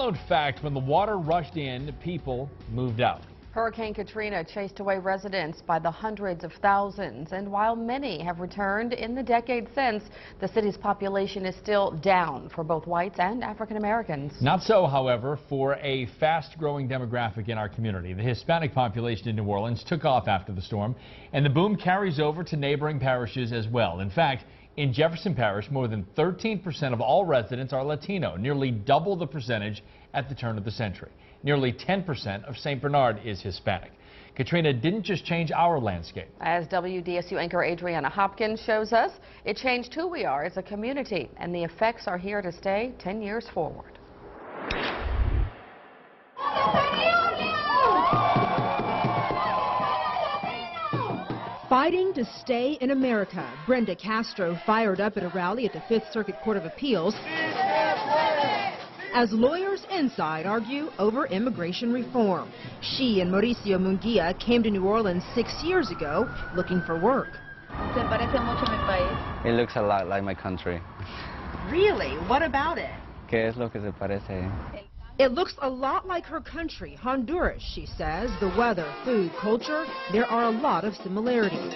hallowed fact: when the water rushed in, people moved out. Hurricane Katrina chased away residents by the hundreds of thousands, and while many have returned in the decade since, the city's population is still down for both whites and African Americans. Not so, however, for a fast-growing demographic in our community. The Hispanic population in New Orleans took off after the storm, and the boom carries over to neighboring parishes as well. In fact, in Jefferson Parish, more than 13% of all residents are Latino, nearly double the percentage at the turn of the century. Nearly 10% of St. Bernard is Hispanic. Katrina didn't just change our landscape. As WDSU anchor Adriana Hopkins shows us, it changed who we are as a community, and the effects are here to stay 10 years forward. Fighting to stay in America. Brenda Castro fired up at a rally at the Fifth Circuit Court of Appeals as lawyers inside argue over immigration reform. She and Mauricio Munguia came to New Orleans 6 years ago looking for work. It looks a lot like my country. Really? What about it? ¿Qué es lo que se parece? It looks a lot like her country, Honduras, she says. The weather, food, culture, there are a lot of similarities.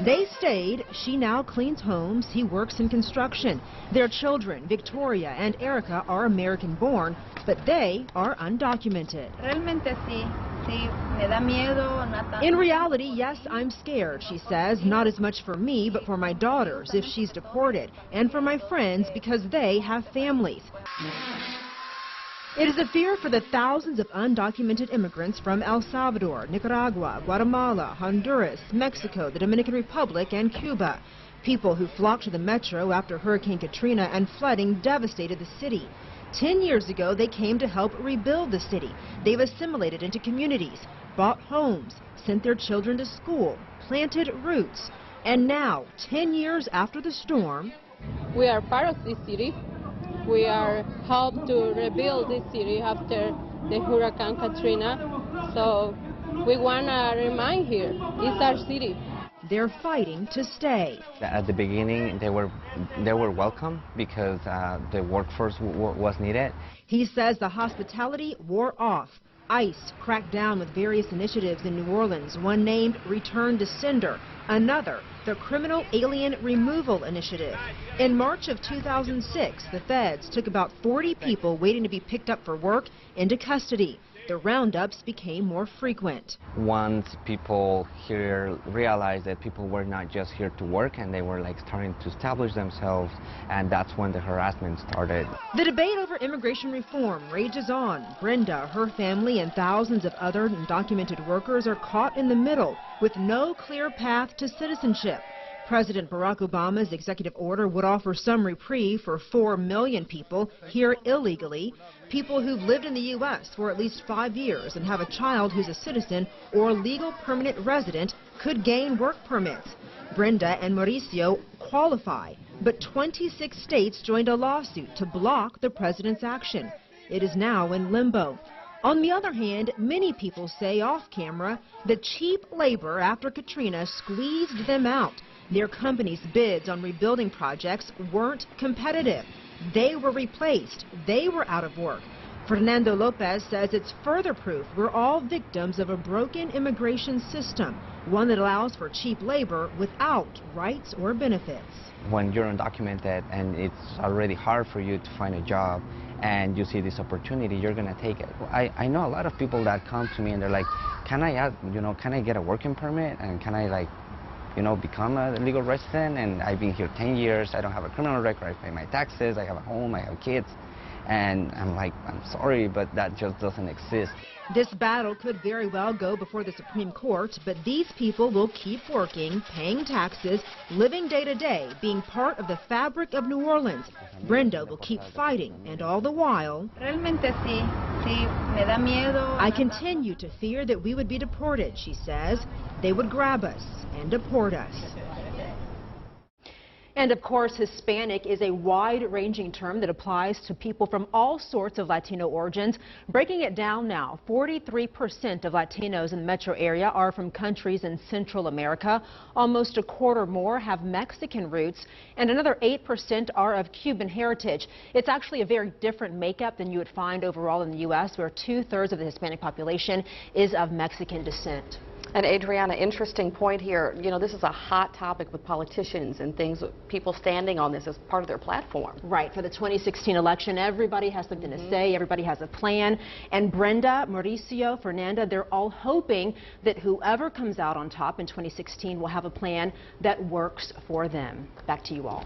They stayed. She now cleans homes. He works in construction. Their children, Victoria and Erica, are American-born, but they are undocumented. In reality, yes, I'm scared, she says. Not as much for me, but for my daughters if she's deported, and for my friends because they have families. It is a fear for the thousands of undocumented immigrants from El Salvador, Nicaragua, Guatemala, Honduras, Mexico, the Dominican Republic, and Cuba. People who flocked to the metro after Hurricane Katrina and flooding devastated the city. 10 years ago, they came to help rebuild the city. They've assimilated into communities, bought homes, sent their children to school, planted roots. And now, 10 years after the storm, we are part of this city. We are helped to rebuild this city after the Hurricane Katrina. So we want to remind here, it's our city. They're fighting to stay. At the beginning, they were welcome because the workforce was needed. He says the hospitality wore off. ICE cracked down with various initiatives in New Orleans, one named Return to Sender, another, the Criminal Alien Removal Initiative. In March of 2006, the feds took about 40 people waiting to be picked up for work into custody. The roundups became more frequent. Once people here realized that people were not just here to work and they were like starting to establish themselves, and that's when the harassment started. The debate over immigration reform rages on. Brenda, her family, and thousands of other undocumented workers are caught in the middle with no clear path to citizenship. President Barack Obama's executive order would offer some reprieve for 4 million people here illegally, people who've lived in the U.S. for at least 5 years and have a child who's a citizen or legal permanent resident could gain work permits. Brenda and Mauricio qualify, but 26 states joined a lawsuit to block the president's action. It is now in limbo. On the other hand, many people say off camera that cheap labor after Katrina squeezed them out. Their company's bids on rebuilding projects weren't competitive. They were replaced. They were out of work. Fernando Lopez says it's further proof we're all victims of a broken immigration system, one that allows for cheap labor without rights or benefits. When you're undocumented and it's already hard for you to find a job and you see this opportunity, you're going to take it. I know a lot of people that come to me and they're like, can I get a working permit and can I become a legal resident? And I've been here 10 years, I don't have a criminal record, I pay my taxes, I have a home, I have kids. And I'm like, I'm sorry, but that just doesn't exist. This battle could very well go before the Supreme Court, but these people will keep working, paying taxes, living day to day, being part of the fabric of New Orleans. Brenda will keep fighting, and all the while, I continue to fear that we would be deported, she says. They would grab us and deport us. And of course, Hispanic is a wide-ranging term that applies to people from all sorts of Latino origins. Breaking it down now, 43% of Latinos in the metro area are from countries in Central America. Almost a quarter more have Mexican roots, and another 8% are of Cuban heritage. It's actually a very different makeup than you would find overall in the U.S., where 2/3 of the Hispanic population is of Mexican descent. And Adriana, interesting point here. You know, this is a hot topic with politicians and things, people standing on this as part of their platform. Right. For the 2016 election, everybody has something to say. Everybody has a plan. And Brenda, Mauricio, Fernanda, they're all hoping that whoever comes out on top in 2016 will have a plan that works for them. Back to you all.